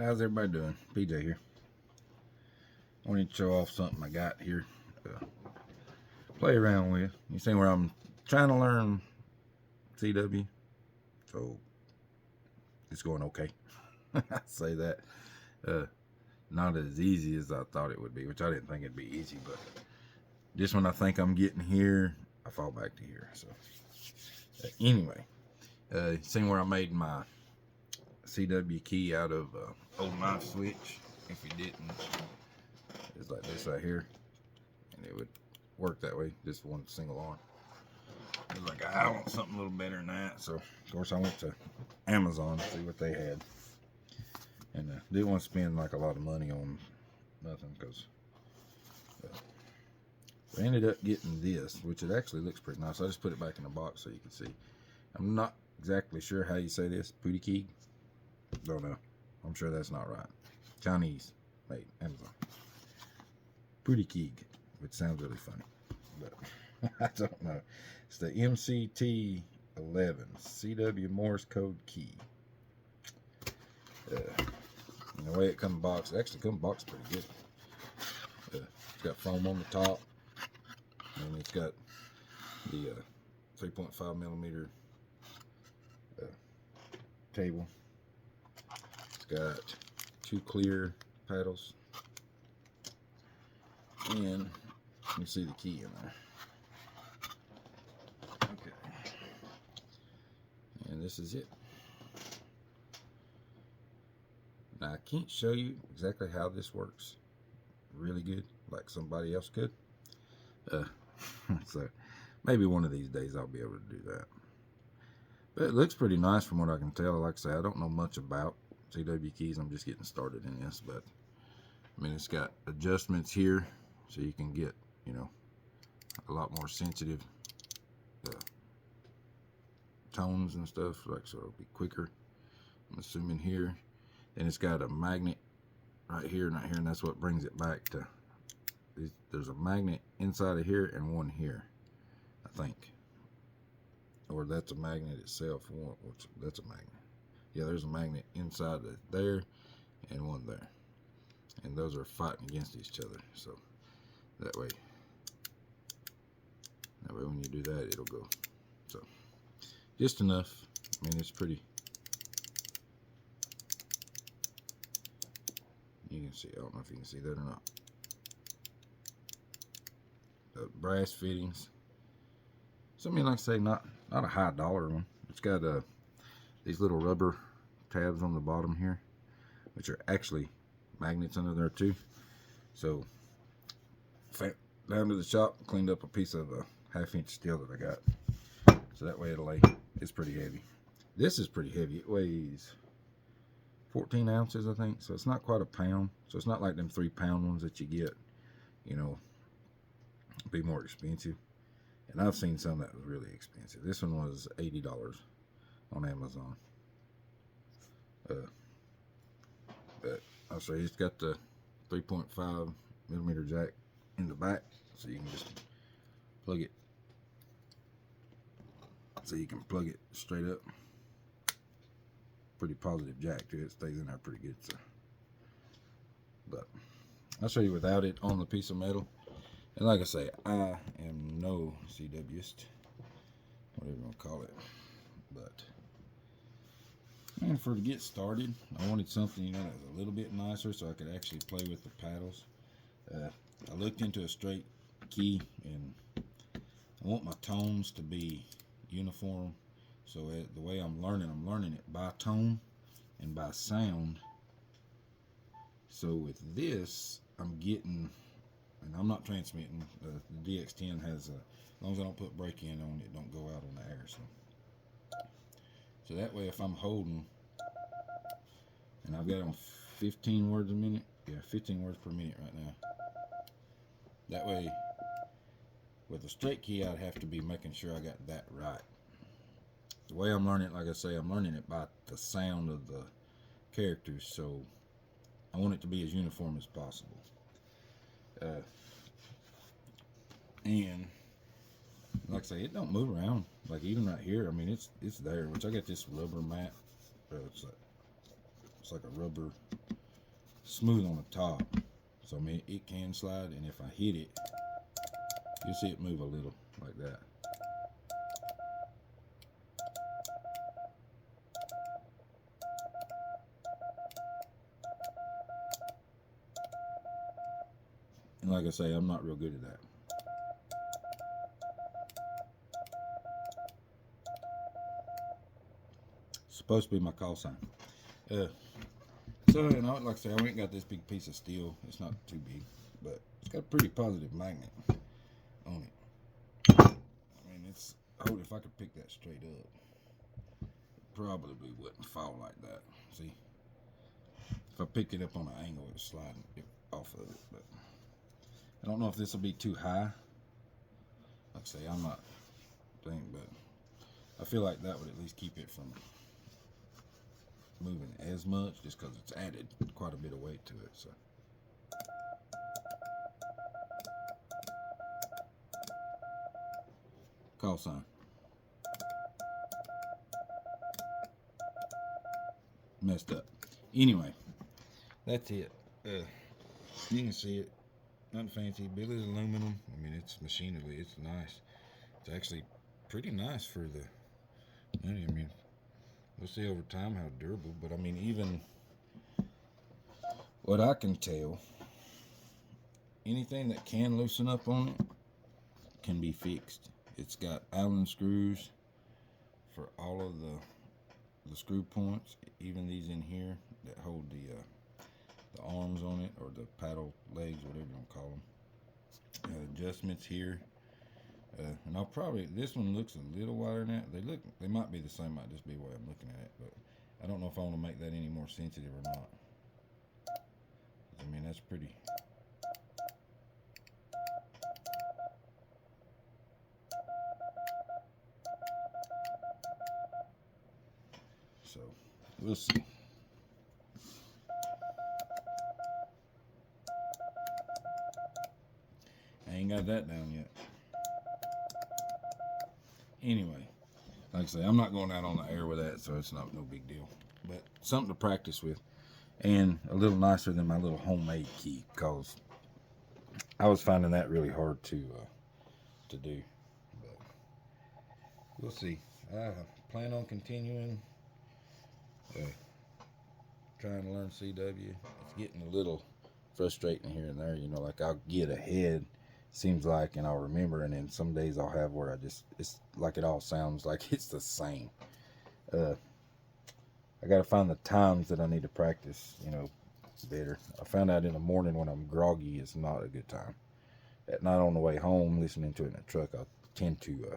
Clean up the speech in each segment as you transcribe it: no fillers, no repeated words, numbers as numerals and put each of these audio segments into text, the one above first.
how's everybody doing? PJ here. I wanted to show off something I got here to play around with. You see where I'm trying to learn CW, so it's going okay. I say that. Not as easy as I thought it would be, which I didn't think it'd be easy, but just when I think I'm getting here, I fall back to here. So anyway, you seen where I made my CW key out of old knife switch? If you didn't, it's like this right here, and it would work that way, just one single arm. I was like, I want something a little better than that. So of course I went to Amazon to see what they had, and didn't want to spend like a lot of money on nothing, because I ended up getting this, which it actually looks pretty nice. I just put it back in the box so you can see. I'm not exactly sure how you say this. Pootie. Don't know. I'm sure that's not right. Chinese made, Amazon. Pootie, which sounds really funny, but I don't know. It's the MCT 11 CW Morse code key. And the way it comes boxed, actually comes boxed pretty good. It's got foam on the top, and it's got the 3.5 millimeter cable. It's got 2 clear paddles, and you see the key in there. Okay, and this is it. Now I can't show you exactly how this works really good like somebody else could. So maybe one of these days I'll be able to do that. But it looks pretty nice from what I can tell. Like I say, I don't know much about CW keys. I'm just getting started in this, but I mean, it's got adjustments here, so you can get, you know, a lot more sensitive tones and stuff, like, so it'll be quicker, I'm assuming here. And it's got a magnet right here and right here, and that's what brings it back to. There's a magnet inside of here and one here, I think. Or that's a magnet itself. That's a magnet. Yeah, there's a magnet inside of there and one there. And those are fighting against each other. So that way when you do that, it'll go. So just enough. I mean, it's pretty. You can see, I don't know if you can see that or not. Brass fittings. So I mean, like I say, not a high dollar one. It's got these little rubber tabs on the bottom here, which are actually magnets under there too. So down to the shop, cleaned up a piece of a 1/2 inch steel that I got. So that way it'll lay. It's pretty heavy. This is pretty heavy. It weighs 14 ounces, I think. So it's not quite a pound. So it's not like them 3-pound ones that you get, you know, be more expensive. And I've seen some that was really expensive. This one was $80 on Amazon. But I'll show you. It's got the 3.5 millimeter jack in the back, so you can just plug it. So you can plug it straight up. Pretty positive jack too. It stays in there pretty good. So, but I'll show you without it on the piece of metal. And like I say, I am no CWist, whatever you want to call it. But and to get started, I wanted something, you know, that was a little bit nicer, so I could actually play with the paddles. I looked into a straight key, and I want my tones to be uniform. So the way I'm learning it by tone and by sound. So with this, I'm getting, and I'm not transmitting. The DX10 has, as long as I don't put break in on it, don't go out on the air. So that way, if I'm holding, and I've got on 15 words a minute, yeah, 15 words per minute right now. That way, with a straight key, I'd have to be making sure I got that right. The way I'm learning it, like I say, I'm learning it by the sound of the characters, so I want it to be as uniform as possible. And like I say, it don't move around. Like even right here, I mean, it's there. Which I got this rubber mat. It's like a rubber smooth on the top. So I mean, it can slide, and if I hit it, you'll see it move a little like that. And like I say, I'm not real good at that. Supposed to be my call sign. So, you know, like I say, I ain't got this big piece of steel. It's not too big, but it's got a pretty positive magnet on it. I mean, it's, hold, if I could pick that straight up, it probably wouldn't fall like that. See? If I picked it up on an angle, it's sliding it off of it. But I don't know if this will be too high. Like I say, I'm not thinking, but I feel like that would at least keep it from moving as much, just because it's added quite a bit of weight to it. So call sign. Messed up. Anyway, that's it. You can see it. Nothing fancy. Billy's aluminum. I mean, it's machinedly. It's nice. It's actually pretty nice for the money. I mean, we'll see over time how durable. But I mean, even what I can tell, anything that can loosen up on it can be fixed. It's got Allen screws for all of the screw points, even these in here that hold the arms on it, or the paddle legs, whatever you want to call them. Adjustments here, and I'll probably, this one looks a little wider than that. They might be the same, might just be the way I'm looking at it, but I don't know if I want to make that any more sensitive or not. I mean, that's pretty. So we'll see. I ain't got that down yet. Anyway, like I say, I'm not going out on the air with that, so it's not no big deal. But something to practice with, and a little nicer than my little homemade key, because I was finding that really hard to do. But we'll see. I plan on continuing trying to learn CW. It's getting a little frustrating here and there. You know, like I'll get ahead, seems like, and I'll remember, and then some days I'll have where it's like it all sounds like it's the same. I got to find the times that I need to practice, you know, better. I found out in the morning when I'm groggy, it's not a good time. At night on the way home, listening to it in the truck, I tend to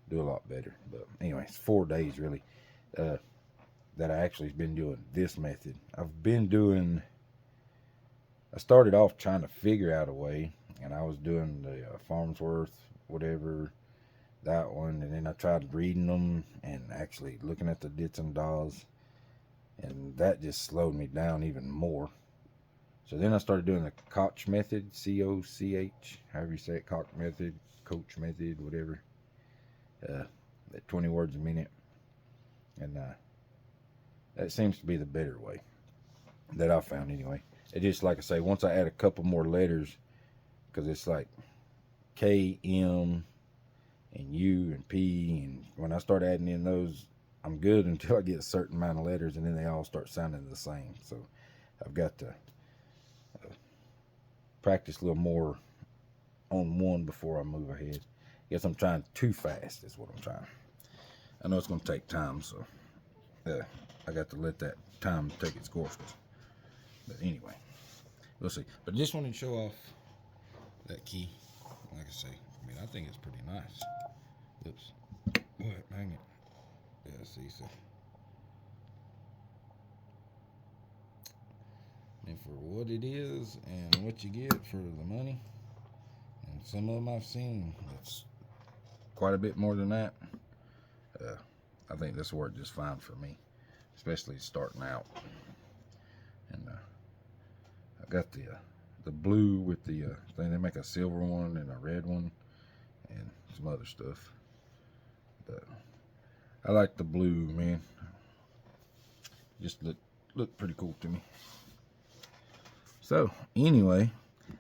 do a lot better. But anyway, it's 4 days really that I actually been doing this method. I started off trying to figure out a way, and I was doing the Farnsworth, whatever, that one, and then I tried reading them and actually looking at the dits and das, and that just slowed me down even more. So then I started doing the Koch method, C-O-C-H, however you say it, Koch method, Coach method, whatever, at 20 words a minute, and that seems to be the better way that I found anyway. It just, like I say, once I add a couple more letters, because it's like K, M, and U, and P, and when I start adding in those, I'm good until I get a certain amount of letters, and then they all start sounding the same. So I've got to practice a little more on one before I move ahead. I guess I'm trying too fast is what I'm trying. I know it's going to take time, so I got to let that time take its course. But anyway, we'll see. But I just wanted to show off that key. Like I say, I mean, I think it's pretty nice. Oops. What? Hang it. Yeah, see, so. And for what it is and what you get for the money, and some of them I've seen, it's quite a bit more than that. I think this worked just fine for me, especially starting out. And I got the blue with the thing. They make a silver one and a red one and some other stuff. But I like the blue, man. Just look pretty cool to me. So anyway,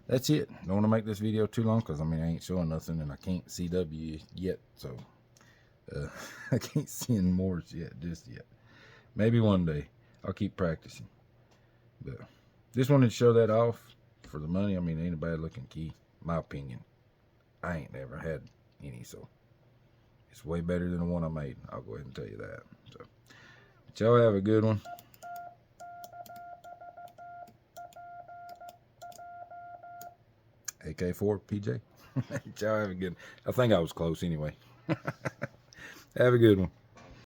that's it. Don't want to make this video too long because I mean I ain't showing nothing and I can't CW yet, so I can't send more yet, just yet. Maybe one day I'll keep practicing. But just wanted to show that off for the money. I mean, ain't a bad looking key, my opinion. I ain't never had any, so it's way better than the one I made. I'll go ahead and tell you that. So, but y'all have a good one. AK4 PJ. Y'all have a good. I think I was close anyway. Have a good one.